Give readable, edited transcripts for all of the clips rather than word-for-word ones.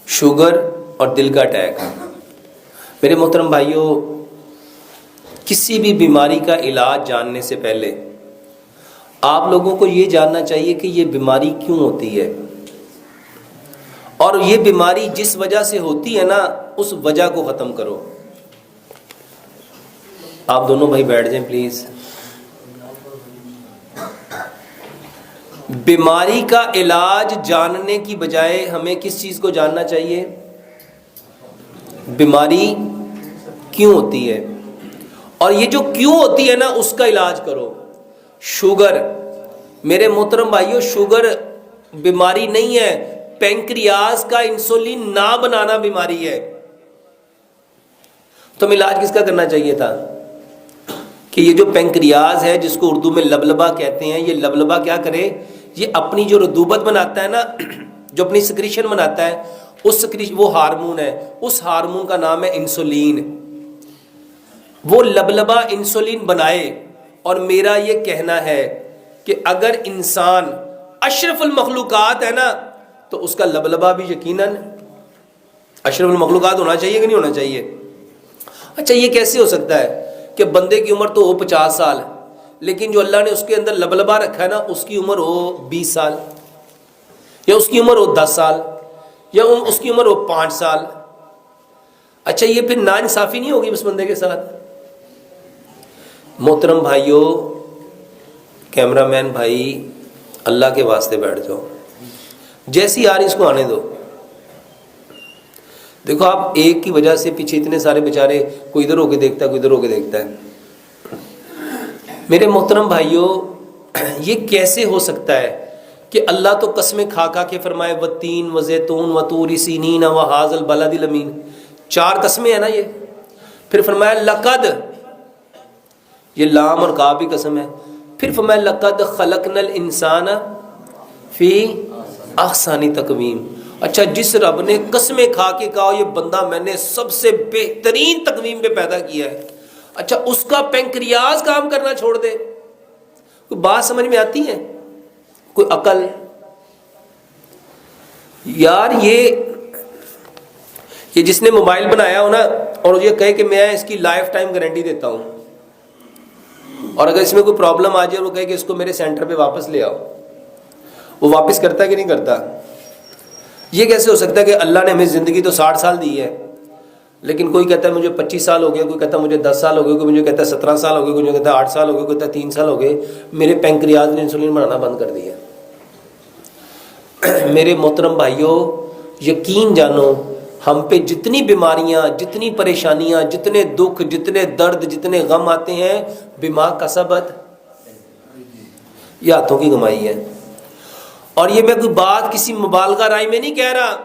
Sugar اور دل کا اٹیک۔ میرے محترم بھائیوں، کسی بھی بیماری کا علاج جاننے سے پہلے آپ لوگوں کو یہ جاننا چاہیے کہ یہ بیماری کیوں ہوتی ہے، اور یہ بیماری جس وجہ سے ہوتی ہے نا، اس وجہ کو ختم کرو۔ آپ دونوں بھائی بیٹھ جائیں پلیز۔ بیماری کا علاج جاننے کی بجائے ہمیں کس چیز کو جاننا چاہیے؟ بیماری کیوں ہوتی ہے، اور یہ جو کیوں ہوتی ہے نا، اس کا علاج کرو۔ شوگر، میرے محترم بھائیوں، شوگر بیماری نہیں ہے، پینکریاز کا انسولین نہ بنانا بیماری ہے۔ تو علاج کس کا کرنا چاہیے تھا کہ یہ جو پینکریاز ہے، جس کو اردو میں لبلبا کہتے ہیں، یہ لبلبا کیا کرے؟ یہ اپنی جو رطوبت بناتا ہے نا، جو اپنی سکریشن بناتا ہے، اس سکریشن، وہ ہارمون ہے، اس ہارمون کا نام ہے انسولین۔ وہ لبلبا انسولین بنائے۔ اور میرا یہ کہنا ہے کہ اگر انسان اشرف المخلوقات ہے نا، تو اس کا لبلبا بھی یقیناً اشرف المخلوقات ہونا چاہیے کہ نہیں ہونا چاہیے؟ اچھا، یہ کیسے ہو سکتا ہے کہ بندے کی عمر تو ہو 50 سال، لیکن جو اللہ نے اس کے اندر لبلبا رکھا ہے نا، اس کی عمر ہو 20 سال، یا اس کی عمر ہو 10 سال، یا اس کی عمر ہو 5 سال؟ اچھا، یہ پھر ناانصافی نہیں ہوگی اس بندے کے ساتھ؟ محترم بھائیوں، کیمرہ مین بھائی، اللہ کے واسطے بیٹھ جاؤ، جیسی آ رہی اس کو آنے دو۔ دیکھو، آپ ایک کی وجہ سے پیچھے اتنے سارے بیچارے، کوئی ادھر ہو کے دیکھتا ہے، کوئی ادھر ہو کے دیکھتا ہے۔ میرے محترم بھائیوں، یہ کیسے ہو سکتا ہے کہ اللہ تو قسمیں کھا کھا کے فرمائے والتین وزیتون وطور سینین وہذا البلد الامین، 4 قسمیں ہیں نا یہ، پھر فرمایا لقد، یہ لام اور کاف بھی قسم ہے، پھر فرمایا لقد خلقنا الانسان فی احسن تقویم۔ اچھا، جس رب نے قسمیں کھا کے کہا یہ بندہ میں نے سب سے بہترین تقویم پہ پیدا کیا ہے، اچھا اس کا پینکریاز کام کرنا چھوڑ دے؟ کوئی بات سمجھ میں آتی ہے؟ کوئی عقل؟ یار، یہ جس نے موبائل بنایا ہو نا، اور یہ کہے کہ میں اس کی لائف ٹائم گارنٹی دیتا ہوں، اور اگر اس میں کوئی پرابلم آ جائے اور وہ کہے کہ اس کو میرے سینٹر پہ واپس لے آؤ، وہ واپس کرتا ہے کہ نہیں کرتا؟ یہ کیسے ہو سکتا ہے کہ اللہ نے ہمیں زندگی تو 60 سال دی ہے، لیکن کوئی کہتا ہے مجھے 25 سال ہو گئے، کوئی کہتا ہے مجھے 10 سال ہو گئے، کوئی مجھے کہتا ہے 17 سال ہو گئے، کوئی مجھے کہتا ہے 8 سال ہو گئے، کوئی کہتا ہے 3 سال ہو گئے، میرے پینکریاز نے انسولین بنانا بند کر دیا۔ میرے محترم بھائیوں، یقین جانو، ہم پہ جتنی بیماریاں، جتنی پریشانیاں، جتنے دکھ، جتنے درد، جتنے غم آتے ہیں، بما کسبت، یہ ہاتھوں کی کمائی ہے۔ اور یہ میں کوئی بات کسی مبالغہ رائے میں نہیں کہہ رہا،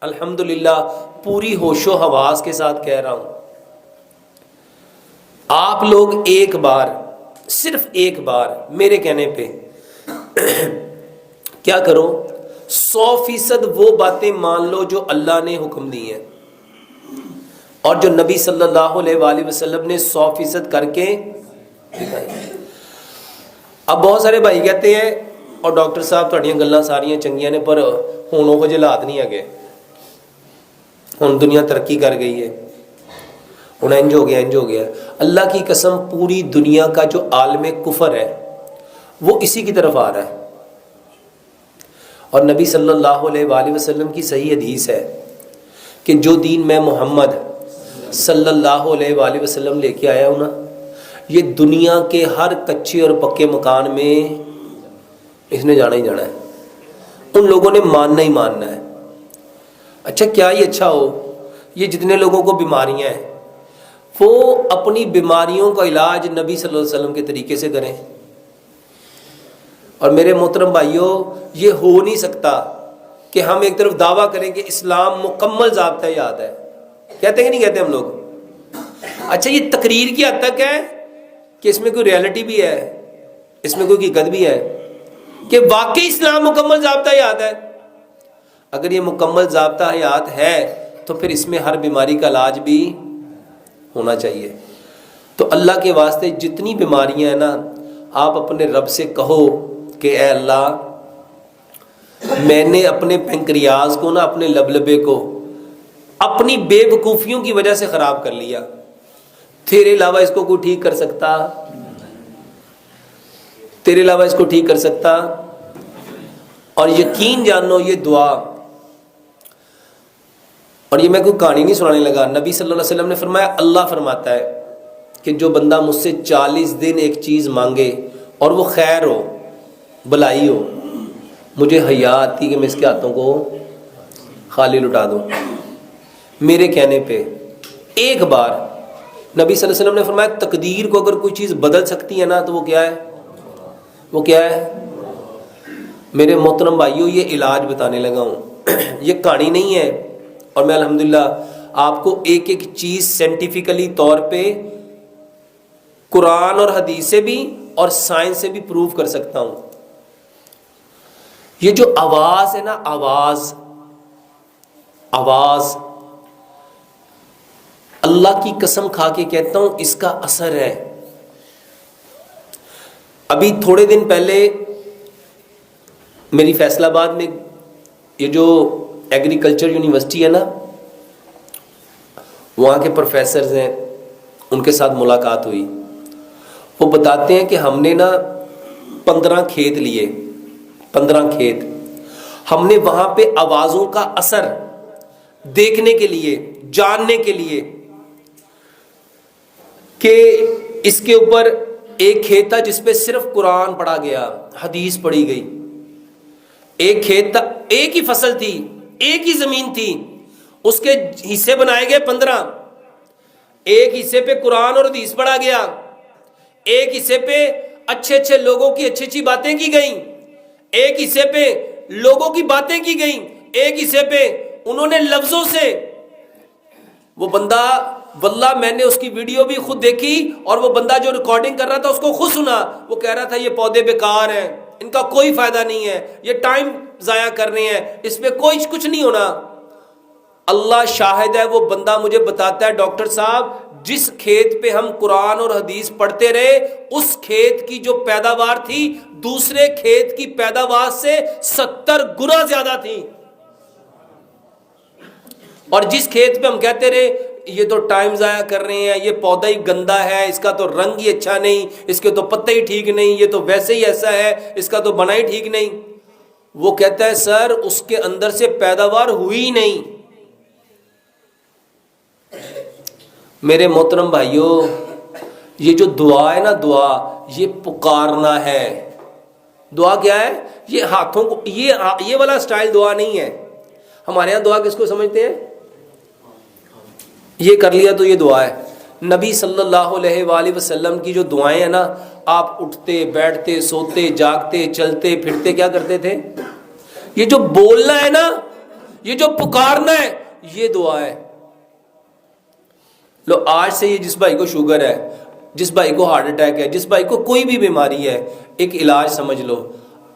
الحمدللہ پوری ہوش و حواس کے ساتھ کہہ رہا ہوں۔ آپ لوگ ایک بار، صرف ایک بار میرے کہنے پہ کیا کرو، 100% وہ باتیں مان لو جو اللہ نے حکم دی ہیں، اور جو نبی صلی اللہ علیہ وآلہ وسلم نے 100% کر کے دکھائی۔ اب بہت سارے بھائی کہتے ہیں، اور ڈاکٹر صاحب تھوڑیاں گلاں ساریاں چنگیاں نے، پر ہن وہ حالات نہیں ہے، ہن دنیا ترقی کر گئی ہے، ہن انج ہو گیا، انج ہو گیا۔ اللہ کی قسم، پوری دنیا کا جو عالم کفر ہے وہ اسی کی طرف آ رہا ہے، اور نبی صلی اللہ علیہ وآلہ وسلم کی صحیح حدیث ہے کہ جو دین میں محمد صلی اللہ علیہ وآلہ وسلم لے کے آیا ہوں نا، یہ دنیا کے ہر کچے اور پکے مکان میں اس نے جانا ہی جانا ہے، ان لوگوں نے ماننا ہی ماننا ہے۔ اچھا، کیا یہ اچھا ہو، یہ جتنے لوگوں کو بیماریاں ہیں وہ اپنی بیماریوں کا علاج نبی صلی اللہ علیہ وسلم کے طریقے سے کریں؟ اور میرے محترم بھائیوں، یہ ہو نہیں سکتا کہ ہم ایک طرف دعویٰ کریں کہ اسلام مکمل ضابطہ یاد ہے، کہتے ہیں کہ نہیں کہتے ہم لوگ؟ اچھا، یہ تقریر کی حد تک ہے کہ اس میں کوئی ریالٹی بھی ہے، اس میں کوئی حقیقت بھی ہے کہ واقعی اسلام مکمل ضابطہ حیات ہے؟ اگر یہ مکمل ضابطہ حیات ہے تو پھر اس میں ہر بیماری کا علاج بھی ہونا چاہیے۔ تو اللہ کے واسطے جتنی بیماریاں ہیں نا، آپ اپنے رب سے کہو کہ اے اللہ، میں نے اپنے پنکریاز کو نا، اپنے لبلبے کو اپنی بے وقوفیوں کی وجہ سے خراب کر لیا، تیرے علاوہ اس کو کوئی ٹھیک کر سکتا؟ تیرے علاوہ اس کو ٹھیک کر سکتا؟ اور یقین جانو یہ دعا، اور یہ میں کوئی کہانی نہیں سنانے لگا، نبی صلی اللہ علیہ وسلم نے فرمایا، اللہ فرماتا ہے کہ جو بندہ مجھ سے 40 دن ایک چیز مانگے اور وہ خیر ہو، بلائی ہو، مجھے حیا آتی کہ میں اس کے ہاتھوں کو خالی لٹا دوں، میرے کہنے پہ ایک بار۔ نبی صلی اللہ علیہ وسلم نے فرمایا تقدیر کو اگر کوئی چیز بدل سکتی ہے نا تو وہ کیا ہے؟ وہ کیا ہے؟ میرے محترم بھائیوں، یہ علاج بتانے لگا ہوں، یہ کہانی نہیں ہے، اور میں الحمدللہ آپ کو ایک ایک چیز سائنٹیفکلی طور پہ قرآن اور حدیث سے بھی اور سائنس سے بھی پروف کر سکتا ہوں۔ یہ جو آواز ہے نا، آواز اللہ کی قسم کھا کے کہتا ہوں اس کا اثر ہے۔ ابھی تھوڑے دن پہلے میری فیصل آباد میں یہ جو ایگریکلچر یونیورسٹی ہے نا، وہاں کے پروفیسرز ہیں، ان کے ساتھ ملاقات ہوئی۔ وہ بتاتے ہیں کہ ہم نے نا 15 کھیت لیے، 15 کھیت، ہم نے وہاں پہ آوازوں کا اثر دیکھنے کے لیے، جاننے کے لیے کہ اس کے اوپر ایک کھیت تھا جس پہ صرف قرآن پڑھا گیا، حدیث پڑھی گئی، ایک کھیت تھا، ایک ہی فصل تھی، ایک ہی زمین تھی، اس کے حصے بنائے گئے 15، ایک حصے پہ قرآن اور حدیث پڑھا گیا، ایک حصے پہ اچھے اچھے لوگوں کی اچھی اچھی باتیں کی گئیں، ایک حصے پہ لوگوں کی باتیں کی گئیں، ایک حصے پہ انہوں نے لفظوں سے۔ وہ بندہ، واللہ میں نے اس کی ویڈیو بھی خود دیکھی، اور وہ بندہ جو ریکارڈنگ کر رہا تھا اس کو خود سنا، وہ کہہ رہا تھا یہ پودے بیکار ہیں، ان کا کوئی فائدہ نہیں ہے، یہ ٹائم ضائع کر رہے ہیں، اس پہ کوئی کچھ نہیں ہونا۔ اللہ شاہد ہے، وہ بندہ مجھے بتاتا ہے ڈاکٹر صاحب جس کھیت پہ ہم قرآن اور حدیث پڑھتے رہے، اس کھیت کی جو پیداوار تھی دوسرے کھیت کی پیداوار سے 70 گنا زیادہ تھی، اور جس کھیت پہ ہم کہتے رہے یہ تو ٹائم ضائع کر رہے ہیں، یہ پودا ہی گندا ہے، اس کا تو رنگ ہی اچھا نہیں، اس کے تو پتے ہی ٹھیک نہیں، یہ تو ویسے ہی ایسا ہے، اس کا تو بنا ہی ٹھیک نہیں، وہ کہتا ہے سر اس کے اندر سے پیداوار ہوئی ہی نہیں۔ میرے محترم بھائیوں، یہ جو دعا ہے نا، دعا یہ پکارنا ہے۔ دعا کیا ہے؟ یہ ہاتھوں کو، یہ والا سٹائل دعا نہیں ہے۔ ہمارے ہاں دعا کس کو سمجھتے ہیں؟ یہ کر لیا تو یہ دعا ہے۔ نبی صلی اللہ علیہ وآلہ وسلم کی جو دعائیں ہیں نا، آپ اٹھتے بیٹھتے سوتے جاگتے چلتے پھرتے کیا کرتے تھے؟ یہ جو بولنا ہے نا، یہ جو پکارنا ہے، یہ دعا ہے۔ لو آج سے یہ جس بھائی کو شوگر ہے، جس بھائی کو ہارٹ اٹیک ہے، جس بھائی کو کوئی بھی بیماری ہے، ایک علاج سمجھ لو،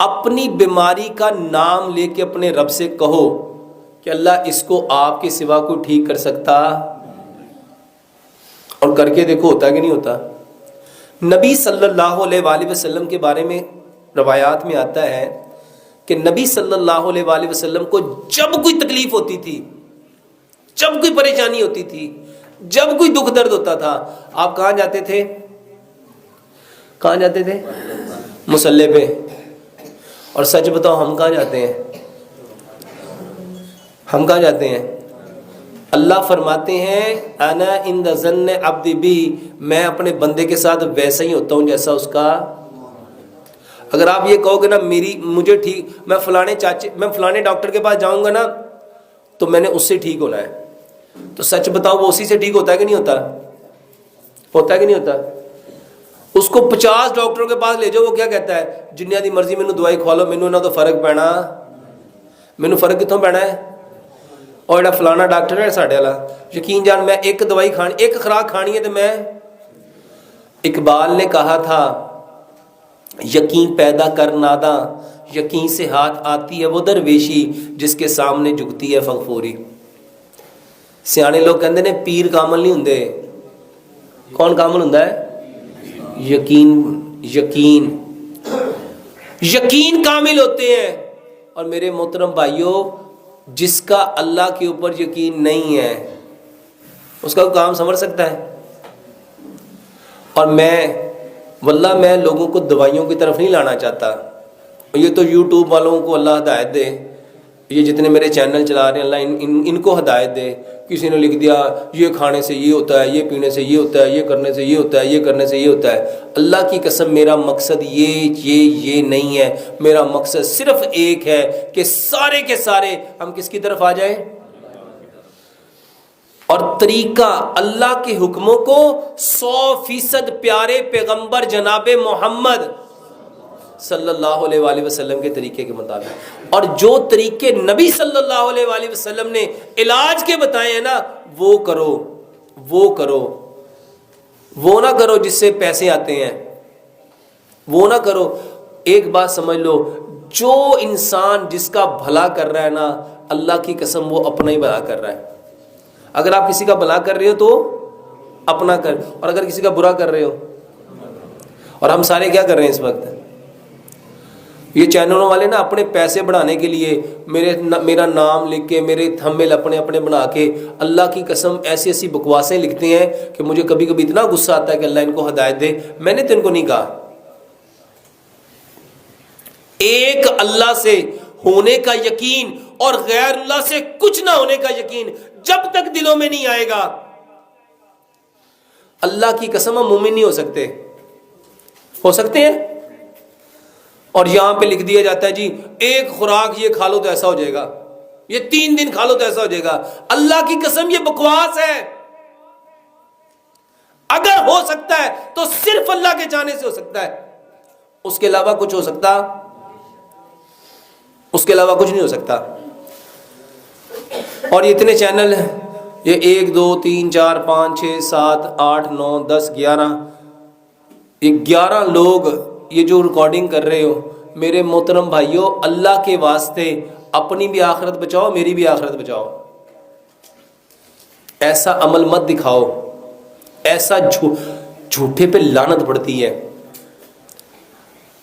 اپنی بیماری کا نام لے کے اپنے رب سے کہو کہ اللہ اس کو آپ کے سوا کوئی ٹھیک کر سکتا؟ اور کر کے دیکھو ہوتا کہ نہیں ہوتا۔ نبی صلی اللہ علیہ وآلہ وسلم کے بارے میں روایات میں آتا ہے کہ نبی صلی اللہ علیہ وآلہ وسلم کو جب کوئی تکلیف ہوتی تھی، جب کوئی پریشانی ہوتی تھی، جب کوئی دکھ درد ہوتا تھا، آپ کہاں جاتے تھے؟ کہاں جاتے تھے؟ مصلی پہ۔ اور سچ بتاؤ ہم کہاں جاتے ہیں؟ ہم کہاں جاتے ہیں؟ اللہ فرماتے ہیں انا عند ظن عبدی بی، میں اپنے بندے کے ساتھ ویسا ہی ہوتا ہوں جیسا اس کا۔ اگر آپ یہ کہو گے نا مجھے ٹھیک، میں فلانے ڈاکٹر کے پاس جاؤں گا نا تو میں نے اس سے ٹھیک ہونا ہے، تو سچ بتاؤ وہ اسی سے ٹھیک ہوتا ہے کہ نہیں ہوتا؟ ہوتا ہے کہ نہیں ہوتا؟ اس کو 50 ڈاکٹروں کے پاس لے جاؤ، وہ کیا کہتا ہے؟ جنیا دی مرضی مینوں دوائی کھوا لو، مینوں نہ تو فرق پینا، مینوں فرق کتوں پینا ہے؟ اور جڑا فلانا ڈاکٹر ہے ساڈے والا، یقین جان میں ایک دوائی کھانی، ایک خوراک کھانی ہے تو میں، اقبال نے کہا تھا یقین پیدا کر ناداں، یقین سے ہاتھ آتی ہے وہ درویشی جس کے سامنے جھکتی ہے فغفوری۔ سیانے لوگ کہندے نے پیر کامل نہیں ہوندے، کون کامل ہوندا ہے؟ یقین کامل ہوتے ہیں۔ اور میرے محترم بھائیوں جس کا اللہ کے اوپر یقین نہیں ہے اس کا کام سنور سکتا ہے؟ اور واللہ میں لوگوں کو دوائیوں کی طرف نہیں لانا چاہتا. یہ تو یوٹیوب والوں کو اللہ ہدایت دے، یہ جتنے میرے چینل چلا رہے ہیں اللہ ان کو ہدایت دے. کسی نے لکھ دیا یہ کھانے سے یہ ہوتا ہے، یہ پینے سے یہ ہوتا ہے، یہ کرنے سے یہ ہوتا ہے، یہ کرنے سے یہ ہوتا ہے. اللہ کی قسم میرا مقصد یہ نہیں ہے. میرا مقصد صرف ایک ہے کہ سارے کے سارے ہم کس کی طرف آ جائیں، اور طریقہ اللہ کے حکموں کو 100% پیارے پیغمبر جناب محمد صلی اللہ علیہ وآلہ وسلم کے طریقے کے مطابق، اور جو طریقے نبی صلی اللہ علیہ وآلہ وسلم نے علاج کے بتائے ہیں نا وہ کرو. وہ نہ کرو جس سے پیسے آتے ہیں، وہ نہ کرو. ایک بات سمجھ لو، جو انسان جس کا بھلا کر رہا ہے نا اللہ کی قسم وہ اپنا ہی بھلا کر رہا ہے. اگر آپ کسی کا بھلا کر رہے ہو تو اپنا کر، اور اگر کسی کا برا کر رہے ہو. اور ہم سارے کیا کر رہے ہیں اس وقت؟ یہ چینلوں والے نا اپنے پیسے بڑھانے کے لیے میرا نام لکھ کے، میرے تھمبنیل اپنے بنا کے اللہ کی قسم ایسی بکواسیں لکھتے ہیں کہ مجھے کبھی کبھی اتنا غصہ آتا ہے کہ اللہ ان کو ہدایت دے. میں نے تو ان کو نہیں کہا. ایک اللہ سے ہونے کا یقین اور غیر اللہ سے کچھ نہ ہونے کا یقین جب تک دلوں میں نہیں آئے گا اللہ کی قسم ہم مومن نہیں ہو سکتے. ہو سکتے ہیں؟ اور یہاں پہ لکھ دیا جاتا ہے جی ایک خوراک یہ کھا لو تو ایسا ہو جائے گا، یہ 3 دن کھا لو تو ایسا ہو جائے گا. اللہ کی قسم یہ بکواس ہے. اگر ہو سکتا ہے تو صرف اللہ کے چاہنے سے ہو سکتا ہے، اس کے علاوہ کچھ ہو سکتا، اس کے علاوہ کچھ نہیں ہو سکتا. اور یہ اتنے چینل ہیں، یہ 1 2 3 4 5 6 7 8 9 10 11 یہ 11 لوگ یہ جو ریکارڈنگ کر رہے ہو میرے محترم بھائیوں اللہ کے واسطے اپنی بھی آخرت بچاؤ، میری بھی آخرت بچاؤ. ایسا عمل مت دکھاؤ، ایسا جھوٹے پہ لعنت پڑتی ہے.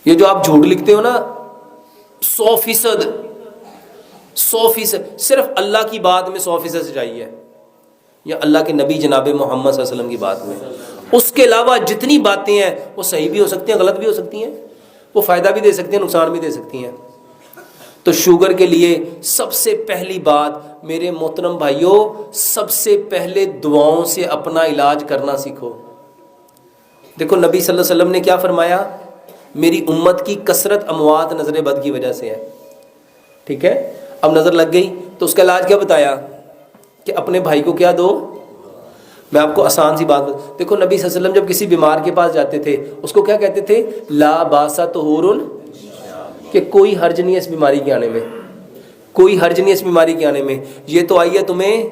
یہ جو آپ جھوٹ لکھتے ہو نا 100% صرف اللہ کی بات میں 100% سچائی ہے، یا اللہ کے نبی جناب محمد صلی اللہ علیہ وسلم کی بات میں. اس کے علاوہ جتنی باتیں ہیں وہ صحیح بھی ہو سکتی ہیں، غلط بھی ہو سکتی ہیں، وہ فائدہ بھی دے سکتی ہیں، نقصان بھی دے سکتی ہیں. تو شوگر کے لیے سب سے پہلی بات میرے محترم بھائیوں، سب سے پہلے دعاؤں سے اپنا علاج کرنا سیکھو. دیکھو نبی صلی اللہ علیہ وسلم نے کیا فرمایا، میری امت کی کثرت اموات نظر بد کی وجہ سے ہے. ٹھیک ہے، اب نظر لگ گئی تو اس کا علاج کیا بتایا کہ اپنے بھائی کو کیا دو. میں آپ کو آسان سی بات دیکھو نبی صلی اللہ علیہ وسلم جب کسی بیمار کے پاس جاتے تھے اس کو کیا کہتے تھے، لا باسا طہور، کہ کوئی حرج نہیں ہے اس بیماری کے آنے میں، کوئی حرج نہیں ہے اس بیماری کے آنے میں، یہ تو آئی ہے تمہیں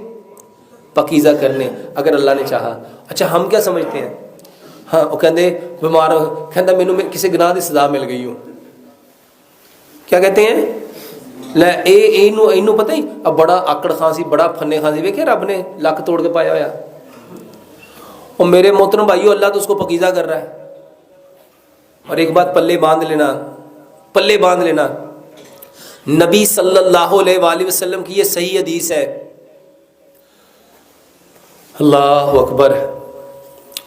پاکیزہ کرنے اگر اللہ نے چاہا. اچھا ہم کیا سمجھتے ہیں، ہاں وہ کہتے بیمار کہتا مینوں کسی گناہ دی سزا مل گئی ہوں. کیا کہتے ہیں، لے اینو پتہ ہی اب بڑا آکڑ خاں سی، بڑا پھنے خاں سی، ویکھے رب نے لک توڑ کے پایا ہوا. اور میرے محترم بھائیو اللہ تو اس کو پاکیزہ کر رہا ہے. اور ایک بات پلے باندھ لینا نبی صلی اللہ علیہ وآلہ وسلم کی یہ صحیح حدیث ہے. اللہ اکبر.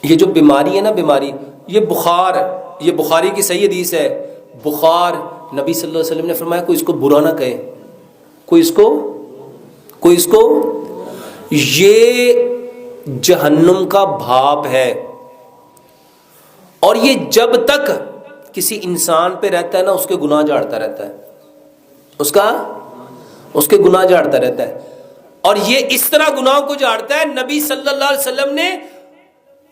یہ جو بیماری ہے نا، بیماری یہ بخار، یہ بخاری کی صحیح حدیث ہے. بخار نبی صلی اللہ علیہ وسلم نے فرمایا کوئی اس کو برا نہ کہے، کوئی اس کو یہ جہنم کا بھاپ ہے. اور یہ جب تک کسی انسان پہ رہتا ہے نا اس کے گناہ جھاڑتا رہتا ہے، اس کے گناہ جھاڑتا رہتا ہے. اور یہ اس طرح گناہوں کو جھاڑتا ہے، نبی صلی اللہ علیہ وسلم نے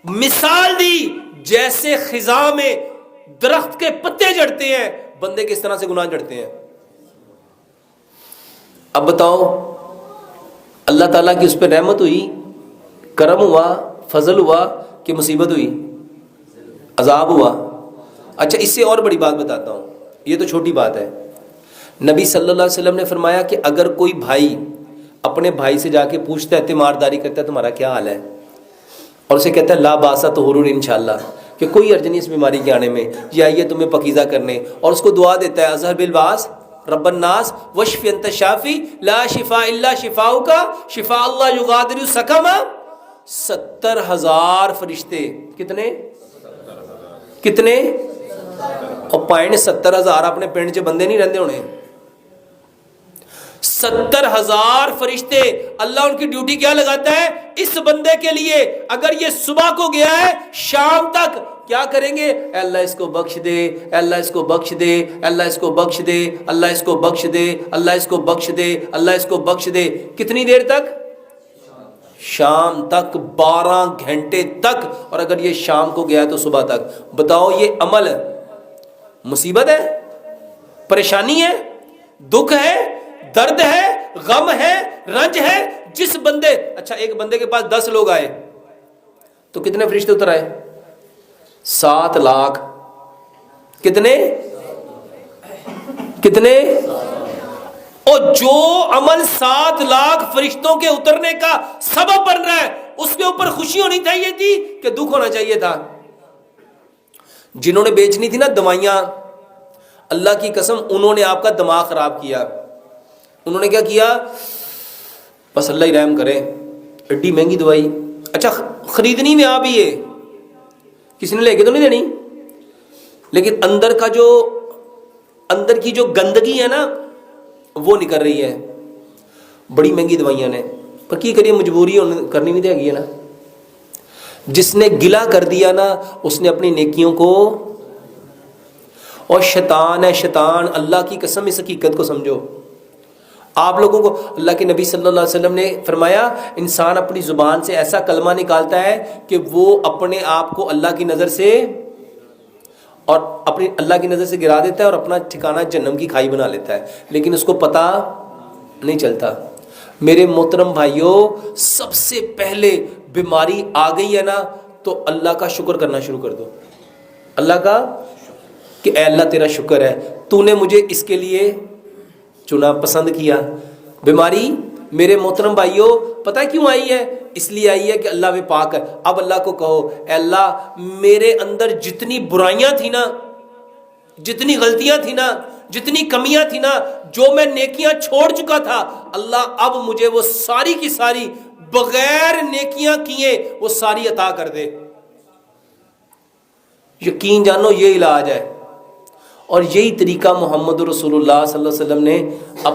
مثال دی جیسے خزاں میں درخت کے پتے جھڑتے ہیں، بندے کس طرح سے گناہ جھڑتے ہیں. اب بتاؤ اللہ تعالیٰ کی اس پہ رحمت ہوئی، کرم ہوا، فضل ہوا کہ مصیبت ہوئی، عذاب ہوا. اچھا اس سے اور بڑی بات بتاتا ہوں، یہ تو چھوٹی بات ہے. نبی صلی اللہ علیہ وسلم نے فرمایا کہ اگر کوئی بھائی اپنے بھائی سے جا کے پوچھتا ہے، تیمارداری کرتا ہے تمہارا کیا حال ہے، اور اسے کہتا ہے لا باسا طہور انشاءاللہ، کہ کوئی حرج نہیں اس بیماری کے آنے میں، یہ آئیے تمہیں پاکیزہ کرنے، اور اس کو دعا دیتا ہے اظہر بالباس رب الناس واشف انت شافی لا شفاء الا شفاؤک شفاء اللہ یغادر سقما. 70,000 فرشتے. کتنے اور 70,000 اپنے پنڈ چ بندے نہیں رہندے ہونے. 70,000 فرشتے. اللہ ان کی ڈیوٹی کیا لگاتا ہے اس بندے کے لیے؟ اگر یہ صبح کو گیا ہے شام تک کیا کریں گے؟ اے اللہ اس کو بخش دے، اے اللہ اس کو بخش دے، اللہ اس کو بخش دے، اللہ اس کو بخش دے، اللہ اس کو بخش دے، اللہ اس کو بخش دے. کتنی دیر تک؟ شام تک، 12 گھنٹے تک. اور اگر یہ شام کو گیا تو صبح تک. بتاؤ یہ عمل مصیبت ہے، پریشانی ہے، دکھ ہے، درد ہے، غم ہے، رنج ہے. جس بندے، اچھا ایک بندے کے پاس 10 لوگ آئے تو کتنے فرشتے اتر آئے؟ 7 لاکھ. کتنے؟ اور جو عمل 7 لاکھ فرشتوں کے اترنے کا سبب بن رہا ہے اس کے اوپر خوشی ہونی چاہیے تھی کہ دکھ ہونا چاہیے تھا؟ جنہوں نے بیچنی تھی نا دوائیاں، اللہ کی قسم انہوں نے آپ کا دماغ خراب کیا. انہوں نے کیا کیا؟ بس اللہ ہی رحم کرے، ایڈی مہنگی دوائی، اچھا خریدنی میں آپ ہی ہے، کسی نے لے کے تو نہیں دینی، لیکن اندر کی جو گندگی ہے نا وہ نکل رہی ہے. بڑی مہنگی دوائیاں نے، پر کی کریے مجبوری کرنی بھی دے گی نا. جس نے گلا کر دیا نا اس نے اپنی نیکیوں کو، اور شیطان ہے شیطان. اللہ کی قسم اس حقیقت کو سمجھو. آپ لوگوں کو اللہ کے نبی صلی اللہ علیہ وسلم نے فرمایا انسان اپنی زبان سے ایسا کلمہ نکالتا ہے کہ وہ اپنے آپ کو اللہ کی نظر سے اور اپنی اللہ کی نظر سے گرا دیتا ہے اور اپنا ٹھکانہ جہنم کی کھائی بنا لیتا ہے، لیکن اس کو پتہ نہیں چلتا. میرے محترم بھائیوں، سب سے پہلے بیماری آ گئی ہے نا تو اللہ کا شکر کرنا شروع کر دو. اللہ کا کہ اے اللہ تیرا شکر ہے، تو نے مجھے اس کے لیے چنا، پسند کیا. بیماری میرے محترم بھائیوں پتہ کیوں آئی ہے؟ اس لیے آئی ہے کہ اللہ بے پاک ہے. اب اللہ کو کہو اے اللہ میرے اندر جتنی برائیاں تھیں نا، جتنی غلطیاں تھیں نا، جتنی کمیاں تھیں نا، جو میں نیکیاں چھوڑ چکا تھا، اللہ اب مجھے وہ ساری کی ساری بغیر نیکیاں کیے وہ ساری عطا کر دے. یقین جانو یہ علاج ہے، اور یہی طریقہ محمد رسول اللہ صلی اللہ علیہ وسلم نے